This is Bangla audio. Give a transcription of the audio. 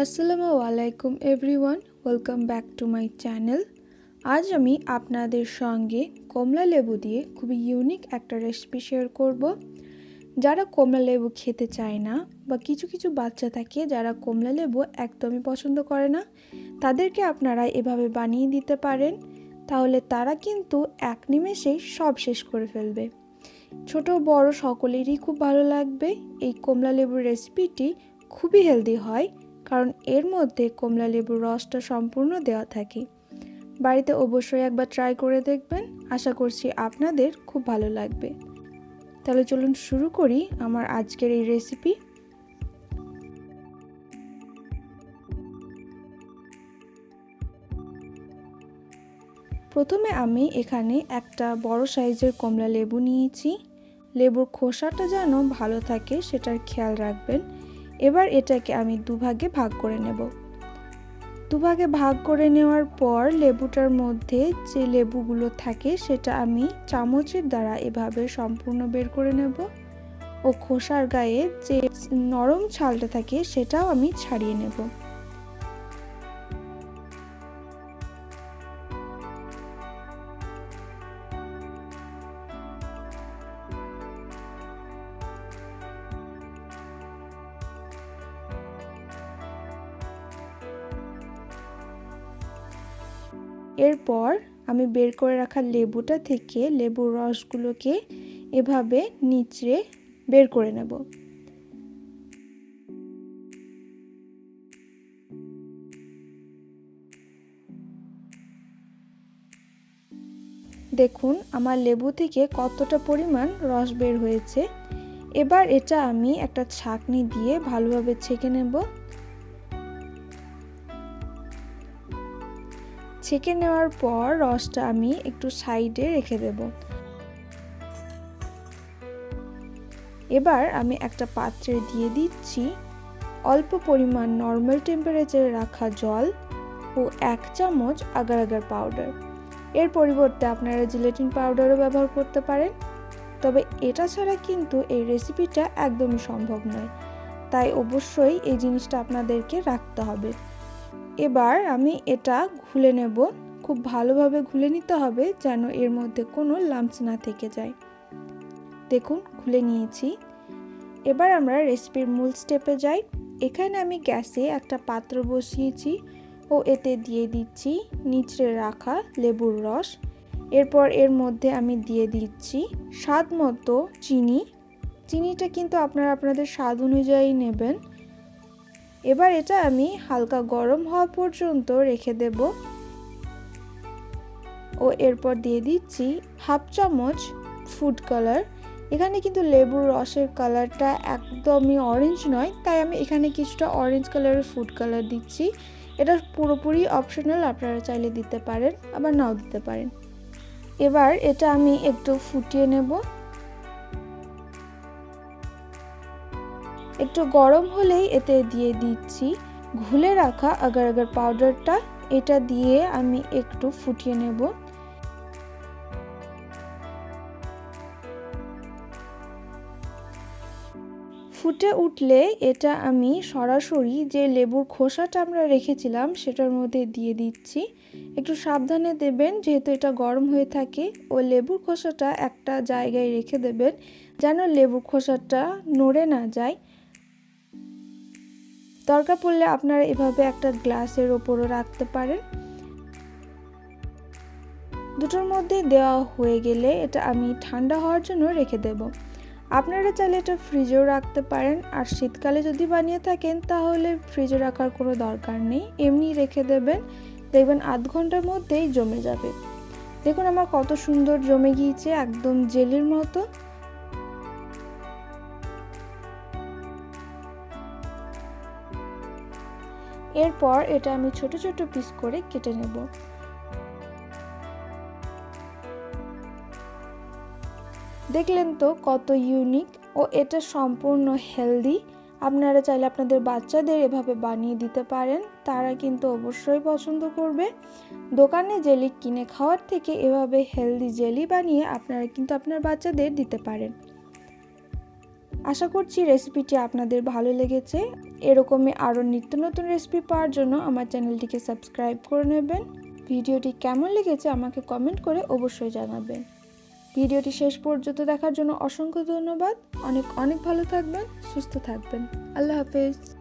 আসসালামু আলাইকুম everyone, welcome back to my channel. আজ আমি আপনাদের সঙ্গে কমলা লেবু দিয়ে খুবই ইউনিক একটা রেসিপি শেয়ার করব। যারা কমলা লেবু খেতে চায় না বা কিছু কিছু বাচ্চা থাকে যারা কমলা লেবু একদমই পছন্দ করে না, তাদেরকে আপনারা এভাবে বানিয়ে দিতে পারেন। তাহলে তারা কিন্তু এক নিমেষেই সব শেষ করে ফেলবে। ছোট বড় সকলেরই খুব ভালো লাগবে। এই কমলা লেবুর রেসিপিটি খুবই হেলদি হয়, কারণ এর মধ্যে কমলা লেবুর রসটা সম্পূর্ণ দেওয়া থাকে। বাড়িতে অবশ্যই একবার ট্রাই করে দেখবেন, আশা করছি আপনাদের খুব ভালো লাগবে। তাহলে চলুন শুরু করি আমার আজকের এই রেসিপি। প্রথমে আমি এখানে একটা বড় সাইজের কমলা লেবু নিয়েছি। লেবুর খোসাটা যেন ভালো থাকে সেটার খেয়াল রাখবেন। এবার এটাকে আমি দুভাগে ভাগ করে নেব। দুভাগে ভাগ করে নেওয়ার পর লেবুটার মধ্যে যে লেবুগুলো থাকে সেটা আমি চামচের দ্বারা এভাবে সম্পূর্ণ বের করে নেব ও খোসার গায়ে যে নরম ছালটা থাকে সেটাও আমি ছাড়িয়ে নেব। এরপর আমি বের করে রাখা লেবুটা থেকে লেবুর রসগুলোকে এভাবে নিচড়ে বের করে নেব। দেখুন আমার লেবু থেকে কতটা পরিমাণ রস বের হয়েছে। এবার এটা আমি একটা ছাঁকনি দিয়ে ভালোভাবে ছেঁকে নেব। ছেঁকে নেওয়ার পর রসটা আমি একটু সাইডে রেখে দেব। এবার আমি একটা পাত্রে দিয়ে দিচ্ছি অল্প পরিমাণ নর্মাল টেম্পারেচারে রাখা জল ও 1 চামচ আগার আগার পাউডার। এর পরিবর্তে আপনারা জিলেটিন পাউডারও ব্যবহার করতে পারেন, তবে এটা ছাড়া কিন্তু এই রেসিপিটা একদমই সম্ভব নয়, তাই অবশ্যই এই জিনিসটা আপনাদেরকে রাখতে হবে। এবার আমি এটা ঘুলে নেব। খুব ভালোভাবে ঘুলে নিতে হবে যেন এর মধ্যে কোনো লাম্পস না থেকে যায়। দেখুন ঘুলে নিয়েছি। এবার আমরা রেসিপির মূল স্টেপে যাই। এখানে আমি গ্যাসে একটা পাত্র বসিয়েছি ও এতে দিয়ে দিচ্ছি নিচড়ে রাখা লেবুর রস। এরপর এর মধ্যে আমি দিয়ে দিচ্ছি স্বাদ মতো চিনি। চিনিটা কিন্তু আপনারা আপনাদের স্বাদ অনুযায়ী নেবেন। এবার এটা আমি হালকা গরম হওয়া পর্যন্ত রেখে দেব ও এরপর দিয়ে দিচ্ছি 1/2 চামচ ফুড কালার। এখানে কিন্তু লেবুর রসের কালারটা একদমই অরেঞ্জ নয়, তাই আমি এখানে কিছুটা অরেঞ্জ কালারের ফুড কালার দিচ্ছি। এটা পুরোপুরি অপশনাল, আপনারা চাইলে দিতে পারেন আবার নাও দিতে পারেন। এবার এটা আমি একটু ফুটিয়ে নেব। একটু গরম হলেই এতে দিয়ে দিচ্ছি ঘুলে রাখা আগার আগার পাউডারটা। এটা দিয়ে আমি একটু ফুটিয়ে নেব। ফুটে উঠলে এটা আমি সরাসরি যে লেবুর খোসাটা আমরা রেখেছিলাম সেটার মধ্যে দিয়ে দিচ্ছি। একটু সাবধানে দেবেন যেহেতু এটা গরম হয়ে থাকে, ও লেবুর খোসাটা একটা জায়গায় রেখে দেবেন যেন লেবুর খোসাটা নড়ে না যায়। দরকার পড়লে আপনারা এভাবে একটা গ্লাসের ওপরও রাখতে পারেন। দুটোর মধ্যে দেওয়া হয়ে গেলে এটা আমি ঠান্ডা হওয়ার জন্য রেখে দেব। আপনারা চাইলে এটা ফ্রিজেও রাখতে পারেন, আর শীতকালে যদি বানিয়ে থাকেন তাহলে ফ্রিজে রাখার কোনো দরকার নেই, এমনি রেখে দেবেন, দেখবেন আধ ঘন্টার মধ্যেই জমে যাবে। দেখুন আমার কত সুন্দর জমে গিয়েছে, একদম জেলির মতো। এরপর এটা আমি ছোট ছোট পিস করে কেটে নেব। দেখলেন তো কত ইউনিক, ও এটা সম্পূর্ণ হেলদি। আপনারা চাইলে আপনাদের বাচ্চাদের এভাবে বানিয়ে দিতে পারেন, তারা কিন্তু অবশ্যই পছন্দ করবে। দোকানে জেলি কিনে খাওয়ার থেকে এভাবে হেলদি জেলি বানিয়ে আপনারা কিন্তু আপনার বাচ্চাদের দিতে পারেন। আশা করছি রেসিপিটি আপনাদের ভালো লেগেছে। এরকমই আরও নিত্য নতুন রেসিপি পাওয়ার জন্য আমার চ্যানেলটিকে সাবস্ক্রাইব করে নেবেন। ভিডিওটি কেমন লেগেছে আমাকে কমেন্ট করে অবশ্যই জানাবেন। ভিডিওটি শেষ পর্যন্ত দেখার জন্য অসংখ্য ধন্যবাদ। অনেক ভালো থাকবেন, সুস্থ থাকবেন। আল্লাহ হাফেজ।